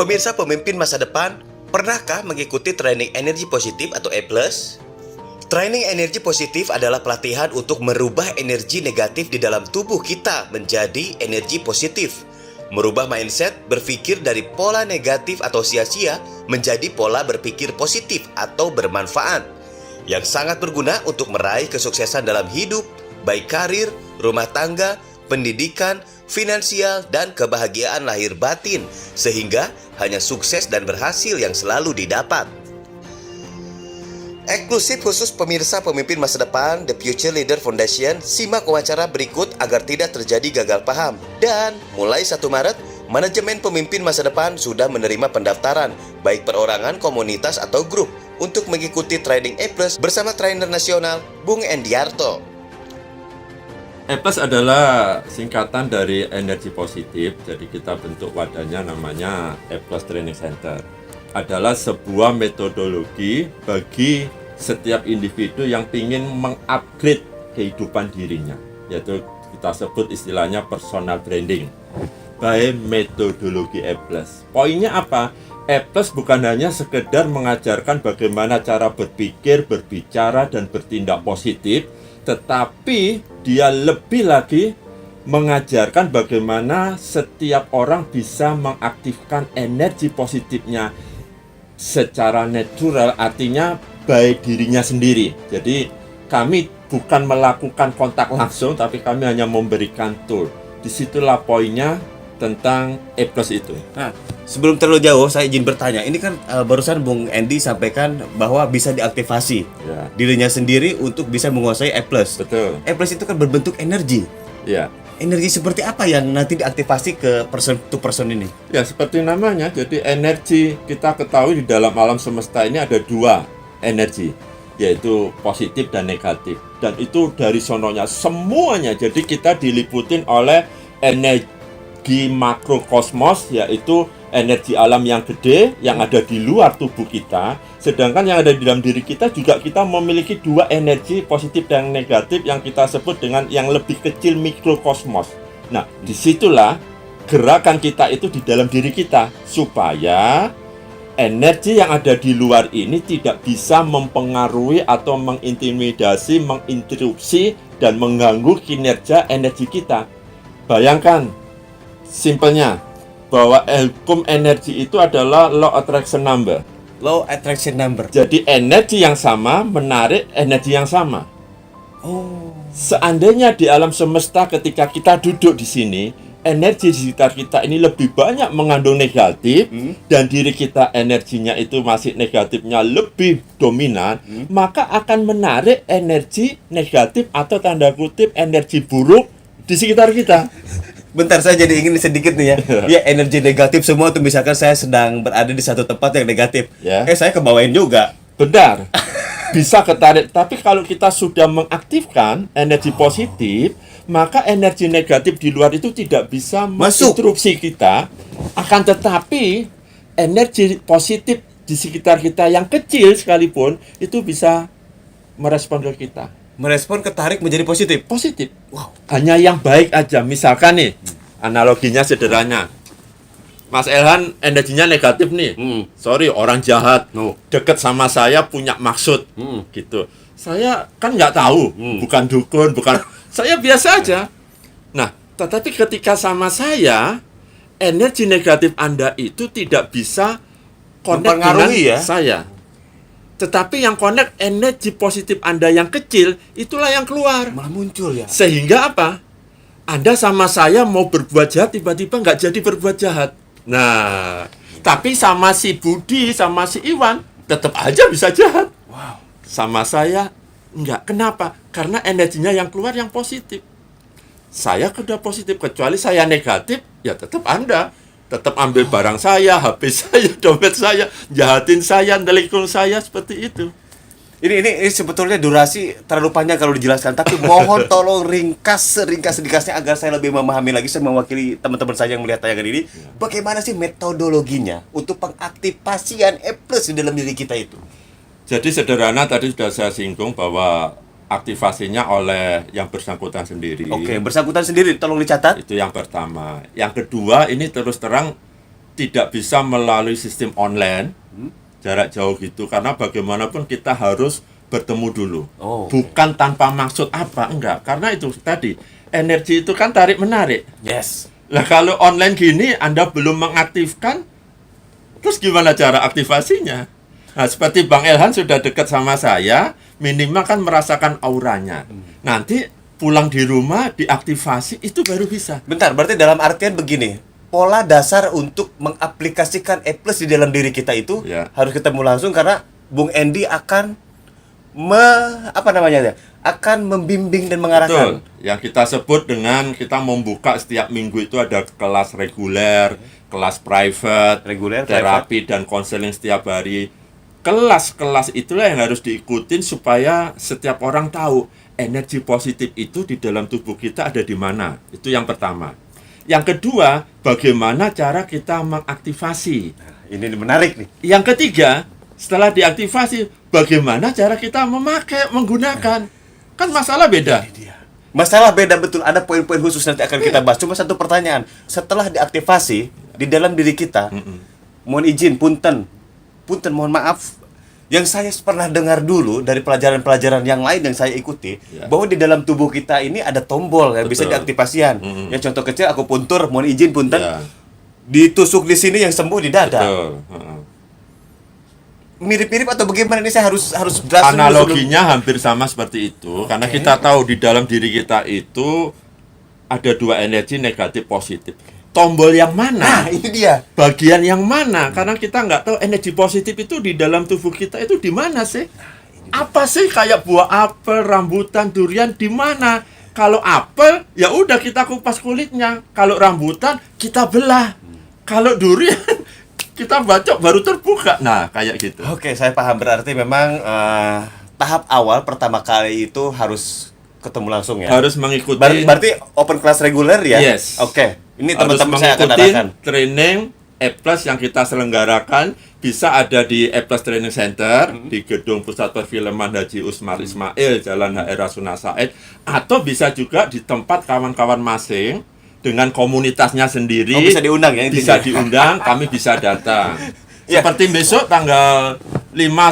Pemirsa pemimpin masa depan, pernahkah mengikuti training energi positif atau E+? Training energi positif adalah pelatihan untuk merubah energi negatif di dalam tubuh kita menjadi energi positif. Merubah mindset berpikir dari pola negatif atau sia-sia menjadi pola berpikir positif atau bermanfaat, yang sangat berguna untuk meraih kesuksesan dalam hidup, baik karir, rumah tangga, pendidikan, finansial, dan kebahagiaan lahir batin, sehingga hanya sukses dan berhasil yang selalu didapat. Eksklusif khusus pemirsa pemimpin masa depan The Future Leader Foundation, simak wawancara berikut agar tidak terjadi gagal paham. Dan mulai 1 Maret, manajemen pemimpin masa depan sudah menerima pendaftaran, baik perorangan, komunitas, atau grup, untuk mengikuti training E+ bersama trainer nasional Bung Endiarto. E+ adalah singkatan dari energi positif, jadi kita bentuk wadahnya namanya E+ Training Center. Adalah sebuah metodologi bagi setiap individu yang ingin mengupgrade kehidupan dirinya, yaitu kita sebut istilahnya personal branding by metodologi E+. Poinnya apa? E+ bukan hanya sekedar mengajarkan bagaimana cara berpikir, berbicara, dan bertindak positif, tetapi dia lebih lagi mengajarkan bagaimana setiap orang bisa mengaktifkan energi positifnya secara natural, artinya baik dirinya sendiri. Jadi kami bukan melakukan kontak langsung, tapi kami hanya memberikan tool. Disitulah poinnya tentang E+ itu. Nah, sebelum terlalu jauh, saya izin bertanya. Ini kan barusan Bung Endi sampaikan bahwa bisa diaktifasi dirinya sendiri untuk bisa menguasai E+. Betul. E+ itu kan berbentuk energi. Ya. Energi seperti apa yang nanti diaktifasi ke person to person ini? Ya, seperti namanya. Jadi energi, kita ketahui di dalam alam semesta ini ada 2 energi, yaitu positif dan negatif. Dan itu dari sononya semuanya. Jadi kita diliputin oleh energi makrokosmos, yaitu energi alam yang gede yang ada di luar tubuh kita. Sedangkan yang ada di dalam diri kita juga kita memiliki 2 energi positif dan negatif yang kita sebut dengan yang lebih kecil mikrokosmos. Nah, disitulah gerakan kita itu di dalam diri kita, supaya energi yang ada di luar ini tidak bisa mempengaruhi atau mengintimidasi, menginterupsi, dan mengganggu kinerja energi kita. Bayangkan, simpelnya, bahwa hukum energi itu adalah law attraction number. Law attraction number. Jadi energi yang sama menarik energi yang sama. Oh. Seandainya di alam semesta ketika kita duduk di sini, energi di sekitar kita ini lebih banyak mengandung negatif, dan diri kita energinya itu masih negatifnya lebih dominan, maka akan menarik energi negatif atau tanda kutip energi buruk di sekitar kita. Bentar, saya jadi ingin sedikit nih ya. Ya, energi negatif semua tuh, misalkan saya sedang berada di satu tempat yang negatif. Ya. Saya kebawain juga. Benar. Bisa ketarik, tapi kalau kita sudah mengaktifkan energi positif, maka energi negatif di luar itu tidak bisa menginterupsi kita. Akan tetapi energi positif di sekitar kita yang kecil sekalipun itu bisa merespon ke kita. Merespon, ketarik menjadi positif. Positif. Wow. Hanya yang baik aja. Misalkan nih, analoginya sederhana. Mas Elhan energinya negatif nih. Sorry, orang jahat. Deket sama saya punya maksud. Gitu. Saya kan nggak tahu. Bukan dukun, bukan. Saya biasa aja. Nah, tetapi ketika sama saya, energi negatif Anda itu tidak bisa connect dengan saya. Tetapi yang connect energi positif Anda yang kecil, itulah yang keluar. Malah muncul ya. Sehingga apa? Anda sama saya mau berbuat jahat, tiba-tiba nggak jadi berbuat jahat. Nah, tapi sama si Budi, sama si Iwan, tetap aja bisa jahat. Wow. Sama saya, enggak. Kenapa? Karena energinya yang keluar yang positif. Saya sudah positif, kecuali saya negatif, ya tetap Anda. Tetap ambil barang saya, HP saya, dompet saya, jahatin saya, telepon saya, seperti itu. Ini sebetulnya durasi terlalu panjang kalau dijelaskan, tapi mohon tolong ringkas-ringkas-ringkasnya agar saya lebih memahami lagi. Saya mewakili teman-teman saya yang melihat tayangan ini. Bagaimana sih metodologinya untuk pengaktifasian E+ di dalam diri kita itu? Jadi sederhana, tadi sudah saya singgung bahwa aktivasinya oleh yang bersangkutan sendiri. Oke, bersangkutan sendiri, tolong dicatat. Itu yang pertama. Yang kedua, ini terus terang tidak bisa melalui sistem online jarak jauh gitu, karena bagaimanapun kita harus bertemu dulu. Oh, oke. Bukan tanpa maksud apa, enggak, karena itu tadi energi itu kan tarik menarik. Yes. Lah kalau online gini Anda belum mengaktifkan, terus gimana cara aktivasinya? Nah, seperti Bang Elhan sudah dekat sama saya, minimal kan merasakan auranya. Nanti pulang di rumah diaktifasi itu baru bisa. Bentar, berarti dalam artian begini. Pola dasar untuk mengaplikasikan E+ di dalam diri kita itu Ya. harus ketemu langsung, karena Bung Endi akan akan membimbing dan mengarahkan. Betul. Yang kita sebut dengan kita membuka setiap minggu itu ada kelas reguler, kelas private, Reguler, terapi dan konseling setiap hari. Kelas-kelas itulah yang harus diikutin supaya setiap orang tahu energi positif itu di dalam tubuh kita ada di mana. Itu yang pertama. Yang kedua, bagaimana cara kita mengaktifasi. Ini menarik nih. Yang ketiga, setelah diaktifasi, bagaimana cara kita menggunakan. Kan masalah beda. Masalah beda betul. Ada poin-poin khusus nanti akan kita bahas. Cuma satu pertanyaan. Setelah diaktifasi di dalam diri kita, mohon izin, punten, mohon maaf. Yang saya pernah dengar dulu dari pelajaran-pelajaran yang lain yang saya ikuti, Ya. bahwa di dalam tubuh kita ini ada tombol yang bisa Betul. diaktifasian. Yang contoh kecil, aku puntur, mohon izin, punten, Ya, ditusuk di sini yang sembuh di dada. betul. Heeh. Mirip-mirip atau bagaimana ini, saya harus jelasin dulu sebelum- Analoginya hampir sama seperti itu, karena kita tahu di dalam diri kita itu ada dua energi negatif positif. Tombol yang Nah, mana? ini dia. Bagian yang mana? Karena kita nggak tahu energi positif itu di dalam tubuh kita itu di mana sih? Apa sih kayak buah apel, rambutan, durian di mana? Kalau apel ya udah kita kupas kulitnya. Kalau rambutan kita belah. Kalau durian kita bacok baru terbuka. Nah, kayak gitu. Oke, saya paham. Berarti memang tahap awal pertama kali itu harus ketemu langsung ya. Harus mengikuti Berarti open class reguler ya? Yes. Oke. Ini harus teman-teman saya akan mengikuti adakan. training E+ yang kita selenggarakan. Bisa ada di E+ Training Center di Gedung Pusat Perfilman Haji Usmar Ismail, Jalan HR Rasuna Said, atau bisa juga di tempat kawan-kawan masing dengan komunitasnya sendiri. Oh, bisa diundang ya, Bisa intinya. diundang, kami bisa datang. Ya. Seperti besok tanggal 6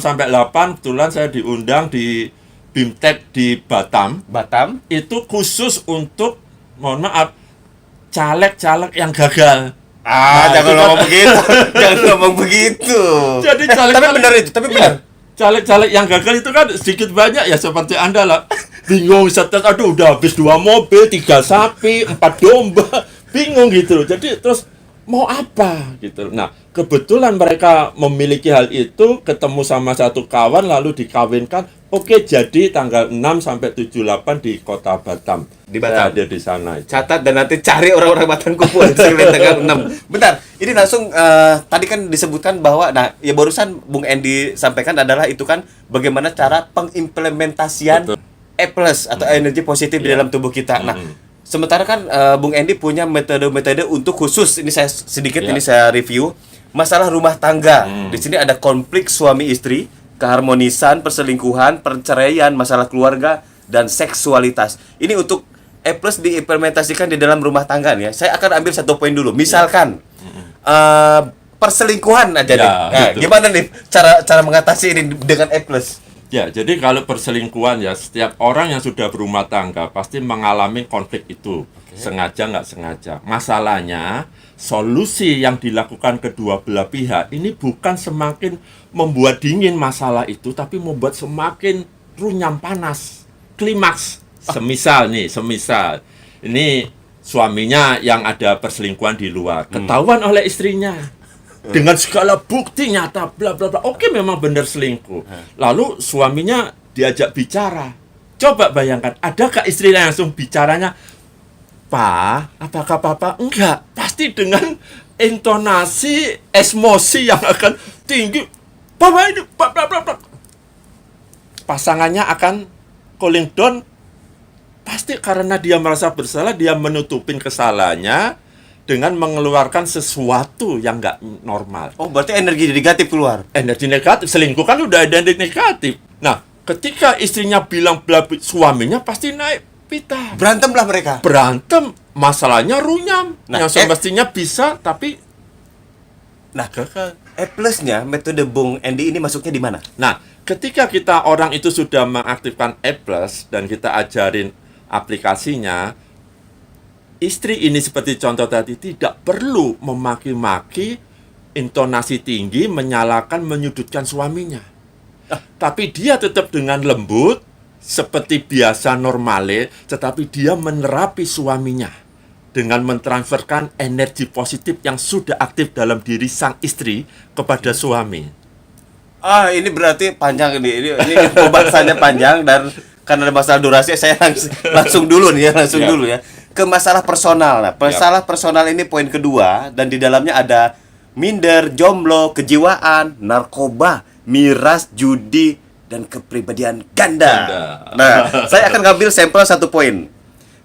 sampai 8 kebetulan saya diundang di BIMTEK di Batam. Batam. Itu khusus untuk, mohon maaf, caleg-caleg yang gagal. Nah, Jangan itu kan- ngomong begitu. Jangan ngomong begitu. Jadi Tapi caleg-caleg- benar itu, tapi benar. Caleg-caleg yang gagal itu kan sedikit banyak ya, seperti Anda lah. Bingung, setelah aduh udah habis 2 mobil, 3 sapi, 4 domba. Bingung gitu loh. Jadi terus mau apa gitu. Nah, kebetulan mereka memiliki hal itu, ketemu sama satu kawan lalu dikawinkan. Oke, jadi tanggal 6 sampai 7/8 di Kota Batam. Di Batam. Saya ada di sana. Catat dan nanti cari orang-orang Batam kumpul sampai tanggal 6. Bentar, ini langsung tadi kan disebutkan bahwa ya barusan Bung Endi sampaikan adalah itu kan bagaimana cara pengimplementasian Betul. E+ atau energi positif di Iya. dalam tubuh kita. Nah, sementara kan Bung Endi punya metode-metode untuk khusus, ini saya sedikit Iya. ini saya review masalah rumah tangga. Di sini ada konflik suami istri, keharmonisan, perselingkuhan, perceraian, masalah keluarga dan seksualitas. Ini untuk E+ diimplementasikan di dalam rumah tangga nih ya. Saya akan ambil satu poin dulu. Misalkan perselingkuhan aja Ya, nih. Nah, betul. gimana nih cara mengatasi ini dengan E+? Ya, jadi kalau perselingkuhan ya, setiap orang yang sudah berumah tangga pasti mengalami konflik itu. Sengaja nggak sengaja. Masalahnya, solusi yang dilakukan kedua belah pihak ini bukan semakin membuat dingin masalah itu, tapi membuat semakin runyam panas. Klimaks. Semisal, ini suaminya yang ada perselingkuhan di luar, ketahuan oleh istrinya. Dengan segala bukti nyata, bla bla bla. Oke, memang benar selingkuh. Lalu suaminya diajak bicara. Coba bayangkan, adakah istrinya langsung bicaranya, "Pak, apakah Papa?" Enggak, pasti dengan intonasi emosi yang akan tinggi. "Papa ini, bla bla bla bla." Pasangannya akan cooling down. Pasti karena dia merasa bersalah, dia menutupin kesalahannya dengan mengeluarkan sesuatu yang nggak normal. Oh, berarti energi negatif keluar. Energi negatif, selingkuh kan udah ada energi negatif. Nah, ketika istrinya bilang bla, suaminya pasti naik pita. Berantemlah mereka. Berantem, masalahnya runyam. Nah, Yang semestinya bisa, tapi Nah, gagal. E plusnya metode Bung Endi ini masuknya di mana? Nah, ketika kita orang itu sudah mengaktifkan E+ dan kita ajarin aplikasinya, istri ini seperti contoh tadi tidak perlu memaki-maki, intonasi tinggi, menyalahkan, menyudutkan suaminya. Tapi dia tetap dengan lembut, seperti biasa normale, tetapi dia menerapi suaminya dengan mentransferkan energi positif yang sudah aktif dalam diri sang istri kepada suami. Ini berarti panjang ini pembahasannya panjang, dan karena ada masalah durasi saya langsung dulu nih ya, Siap. dulu ya ke masalah personal. Nah, masalah personal ini poin kedua, dan di dalamnya ada minder, jomblo, kejiwaan, narkoba, miras, judi, dan kepribadian ganda. Nah, saya akan ngambil sampel satu poin.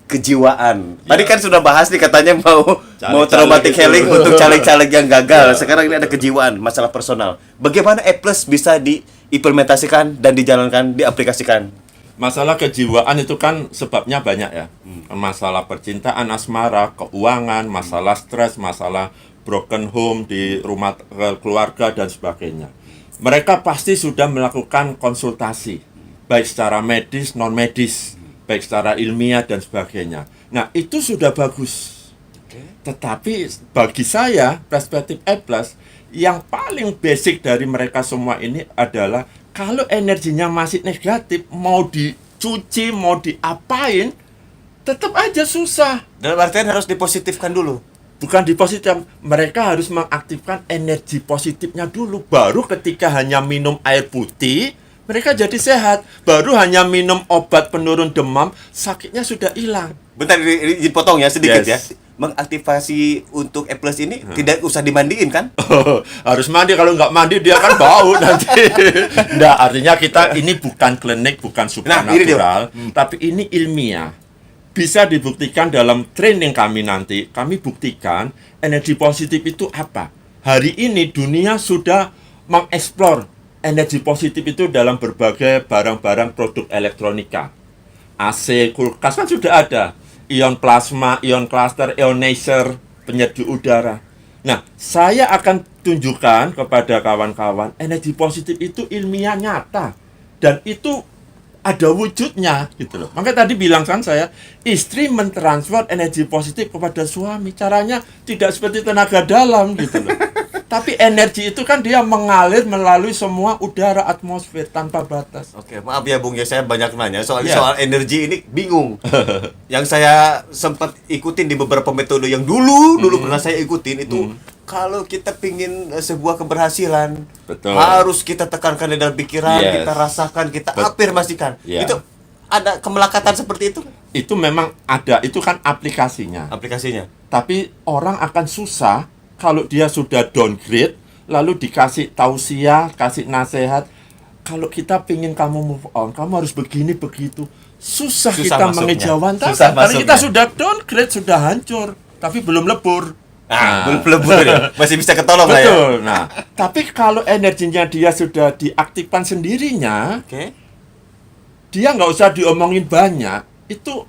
Kejiwaan. Tadi kan sudah bahas nih, katanya mau Caleg-caleg traumatic itu. healing untuk caleg-caleg yang gagal. Ya. Sekarang ini ada kejiwaan, masalah personal. Bagaimana E+ bisa diimplementasikan dan dijalankan, diaplikasikan? Masalah kejiwaan itu kan sebabnya banyak ya. Masalah percintaan, asmara, keuangan, masalah stres, masalah broken home di rumah keluarga dan sebagainya. Mereka pasti sudah melakukan konsultasi, baik secara medis, non medis, baik secara ilmiah dan sebagainya. Nah, itu sudah bagus. Tetapi bagi saya, perspektif E+, yang paling basic dari mereka semua ini adalah kalau energinya masih negatif, mau dicuci, mau diapain, tetap aja susah. Dalam artian harus dipositifkan dulu. Bukan dipositif, mereka harus mengaktifkan energi positifnya dulu. Baru ketika hanya minum air putih, mereka jadi sehat. Baru hanya minum obat penurun demam, sakitnya sudah hilang. Bentar, ini dipotong ya sedikit Yes. ya. Mengaktifasi untuk E+ ini tidak usah dimandiin kan? Harus mandi, kalau nggak mandi dia kan bau nanti. Nggak, artinya kita ini bukan klinik, bukan Nah, ini dia. supernatural, tapi ini ilmiah. Bisa dibuktikan dalam training kami nanti. Kami buktikan energi positif itu apa. Hari ini dunia sudah mengeksplor energi positif itu dalam berbagai barang-barang produk elektronika. AC, kulkas kan sudah ada. Ion plasma, ion cluster, ionizer, penyejuk udara. Nah, saya akan tunjukkan kepada kawan-kawan energi positif itu ilmiah nyata, dan itu ada wujudnya gitu loh. Makanya tadi bilang kan saya, istri mentransfer energi positif kepada suami. Caranya tidak seperti tenaga dalam gitu loh. Tapi energi itu kan dia mengalir melalui semua udara atmosfer tanpa batas. Oke, maaf ya Bung ya, saya banyak nanya soalnya Iya. soal energi ini bingung. Yang saya sempat ikutin di beberapa metode yang dulu pernah saya ikutin itu, kalau kita pingin sebuah keberhasilan, Betul. harus kita tekankan di dalam pikiran, Yes. kita rasakan, kita Bet- afirmasikan. Iya. Itu ada kemelekatan seperti itu Itu memang ada, itu kan aplikasinya. aplikasinya. Tapi orang akan susah kalau dia sudah downgrade, lalu dikasih tausiah, kasih nasihat. Kalau kita pingin kamu move on, kamu harus begini begitu. Susah kita masuknya. mengejawantahkan. Susah Karena kita masuknya. sudah downgrade, sudah hancur, tapi belum lebur. Belum lebur ya. Masih bisa ketolong lah ya. Betul. Nah, tapi kalau energinya dia sudah diaktifkan sendirinya, Oke. dia nggak usah diomongin banyak, itu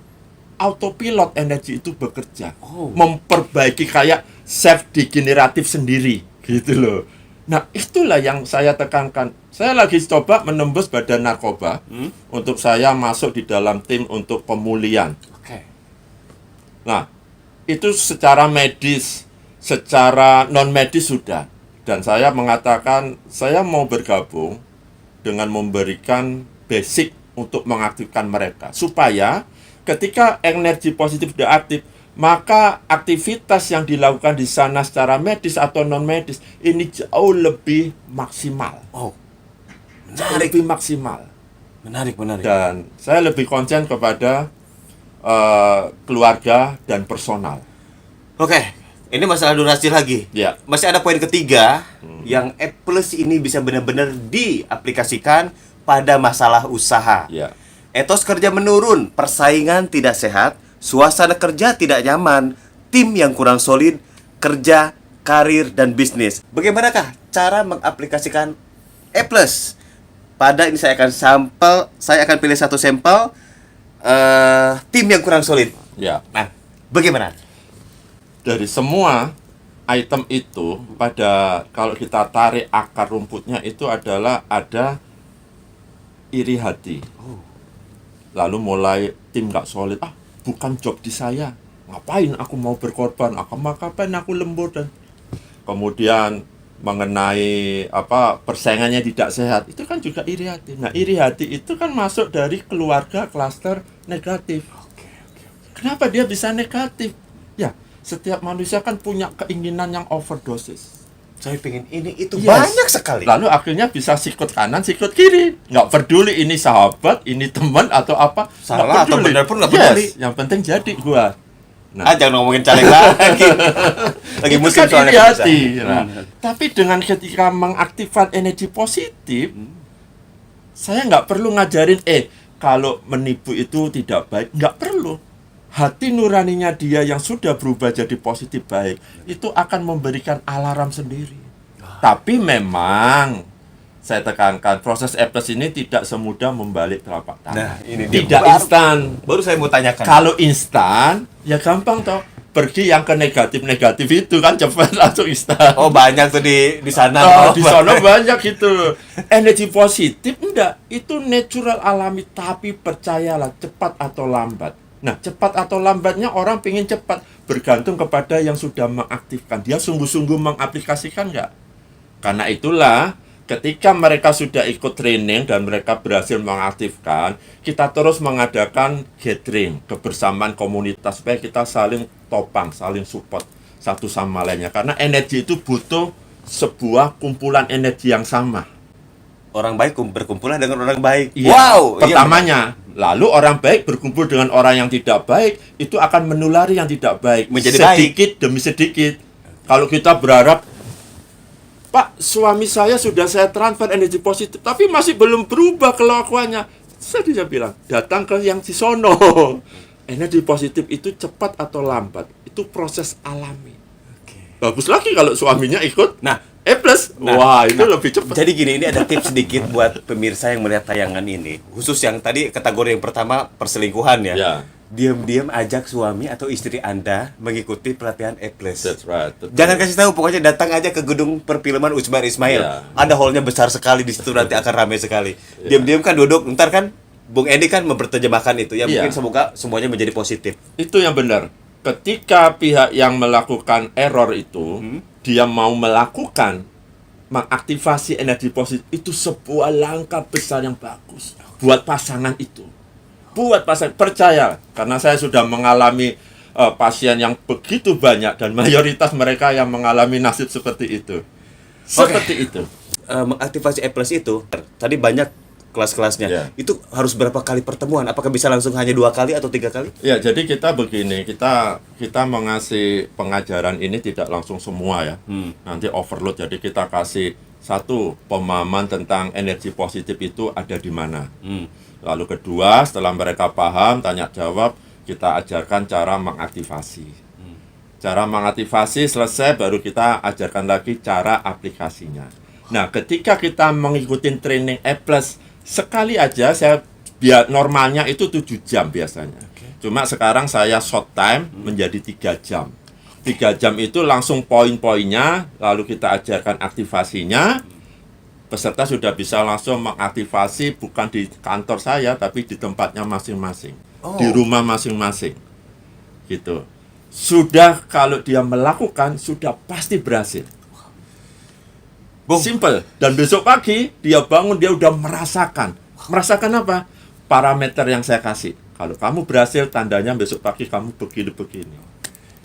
autopilot energi itu bekerja, Oh. memperbaiki kayak self degeneratif sendiri, gitu loh. Nah, itulah yang saya tekankan. Saya lagi coba menembus badan narkoba untuk saya masuk di dalam tim untuk pemulihan. Oke. Nah, itu secara medis, secara non medis sudah. Dan saya mengatakan saya mau bergabung dengan memberikan basic untuk mengaktifkan mereka supaya ketika energi positif sudah aktif, maka aktivitas yang dilakukan di sana secara medis atau non medis ini jauh lebih maksimal. Oh, Jauh lebih maksimal. menarik. Dan saya lebih konsen kepada keluarga dan personal. Oke, ini masalah durasi lagi. Ya. Masih ada poin ketiga yang E+ ini bisa benar-benar diaplikasikan pada masalah usaha. Ya. Etos kerja menurun, persaingan tidak sehat, suasana kerja tidak nyaman, tim yang kurang solid, kerja, karir, dan bisnis. Bagaimanakah cara mengaplikasikan E+? Pada ini saya akan pilih satu sampel tim yang kurang solid. Ya. Nah, Bagaimana? Dari semua item itu, pada kalau kita tarik akar rumputnya itu adalah ada iri hati. Lalu mulai tim nggak solid, bukan job di saya, ngapain aku mau berkorban, ngapain aku lembur, dan kemudian mengenai persaingannya tidak sehat, itu kan juga iri hati. Nah, iri hati itu kan masuk dari keluarga klaster negatif. Kenapa dia bisa negatif? Ya, setiap manusia kan punya keinginan yang overdosis. Saya pengen ini itu Yes. banyak sekali. Lalu akhirnya bisa sikut kanan, sikut kiri. Nggak peduli ini sahabat, ini teman atau apa. Salah atau benar pun nggak Yes, peduli. yang penting jadi gua. Jangan ngomongin caleg lagi. Lagi Itu musim kan soalnya iri pemirsa. hati. Nah, tapi dengan ketika mengaktifkan energi positif, saya nggak perlu ngajarin, kalau menipu itu tidak baik. Nggak perlu. Hati nuraninya dia yang sudah berubah jadi positif baik, itu akan memberikan alarm sendiri. Tapi memang, saya tekankan, proses A+ ini tidak semudah membalik telapak tangan. Nah, ini dia. Tidak instan. Baru saya mau tanyakan. Kalau instan, ya gampang toh. Pergi yang ke negatif-negatif itu kan cepat langsung instan. Oh, banyak tuh di sana. Di sana banyak gitu. Energi positif enggak, itu natural alami, tapi percayalah cepat atau lambat. Nah, cepat atau lambatnya orang pengen cepat, bergantung kepada yang sudah mengaktifkan. Dia sungguh-sungguh mengaplikasikan enggak? Karena itulah ketika mereka sudah ikut training dan mereka berhasil mengaktifkan, kita terus mengadakan gathering, kebersamaan komunitas, supaya kita saling topang, saling support satu sama lainnya. Karena energi itu butuh sebuah kumpulan energi yang sama. Orang baik berkumpullah dengan orang baik. Iya, Wow. pertamanya. Lalu orang baik berkumpul dengan orang yang tidak baik, itu akan menulari yang tidak baik. Menjadi sedikit demi sedikit. Kalau kita berharap, Pak, suami saya sudah saya transfer energi positif, tapi masih belum berubah kelakuannya. Saya bilang, datang ke yang di sono. Energi positif itu cepat atau lambat, itu proses alami. Bagus lagi kalau suaminya ikut. Nah, A+, wah itu lebih cepat. Jadi gini, ini ada tips sedikit buat pemirsa yang melihat tayangan ini. Khusus yang tadi kategori yang pertama perselingkuhan ya. Ya. Diam-diam ajak suami atau istri Anda mengikuti pelatihan A+. That's right. Betul. Jangan kasih tahu, pokoknya datang aja ke gedung perfilman Usmar Ismail. Ya. Ada hallnya besar sekali di situ, nanti akan ramai sekali. Ya. Diam-diam kan duduk, ntar kan Bung Edi kan memperterjemahkan itu. Ya Ya. mungkin semoga semuanya menjadi positif. Itu yang benar. Ketika pihak yang melakukan error itu, dia mau melakukan mengaktifasi energi positif, itu sebuah langkah besar yang bagus buat pasangan itu. Buat pasangan, percaya, karena saya sudah mengalami pasien yang begitu banyak dan mayoritas mereka yang mengalami nasib seperti itu. Seperti itu. Mengaktifasi A+ itu tadi banyak kelas-kelasnya. Ya. Itu harus berapa kali pertemuan? Apakah bisa langsung hanya 2 kali atau 3 kali? Ya, jadi kita begini, kita mengasih pengajaran ini tidak langsung semua ya. Nanti overload, jadi kita kasih satu pemahaman tentang energi positif itu ada di mana. Lalu kedua, setelah mereka paham, tanya jawab, kita ajarkan cara mengaktifasi. Cara mengaktifasi selesai, baru kita ajarkan lagi cara aplikasinya. Nah, ketika kita mengikuti training A+, sekali aja biar normalnya itu 7 jam biasanya. Cuma sekarang saya short time menjadi 3 jam. 3 jam itu langsung poin-poinnya, lalu kita ajarkan aktivasinya. Peserta sudah bisa langsung mengaktifasi bukan di kantor saya, tapi di tempatnya masing-masing. Di rumah masing-masing. Gitu. Sudah kalau dia melakukan, sudah pasti berhasil. Simple. Dan besok pagi dia bangun, dia udah merasakan. Merasakan apa? Parameter yang saya kasih. Kalau kamu berhasil, tandanya besok pagi kamu begini-begini.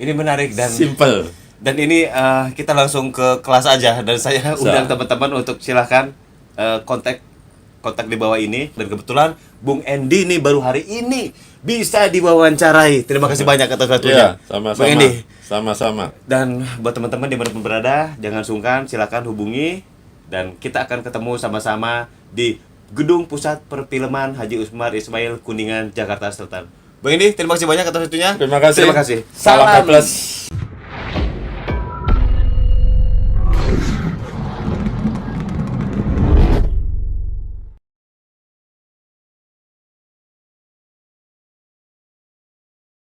Ini menarik dan Simple. Dan ini kita langsung ke kelas aja, dan saya undang teman-teman untuk silahkan kontak di bawah ini. Dan kebetulan Bung Endi nih baru hari ini bisa diwawancarai. Terima kasih banyak atas waktunya. Iya, sama-sama. Bung Endi. Sama-sama. Dan buat teman-teman dimanapun berada, jangan sungkan, silakan hubungi. Dan kita akan ketemu sama-sama di Gedung Pusat Perfilman Haji Usmar Ismail, Kuningan, Jakarta Selatan. Bung Endi, terima kasih banyak atas waktunya. Terima kasih. Terima kasih. Salam A+.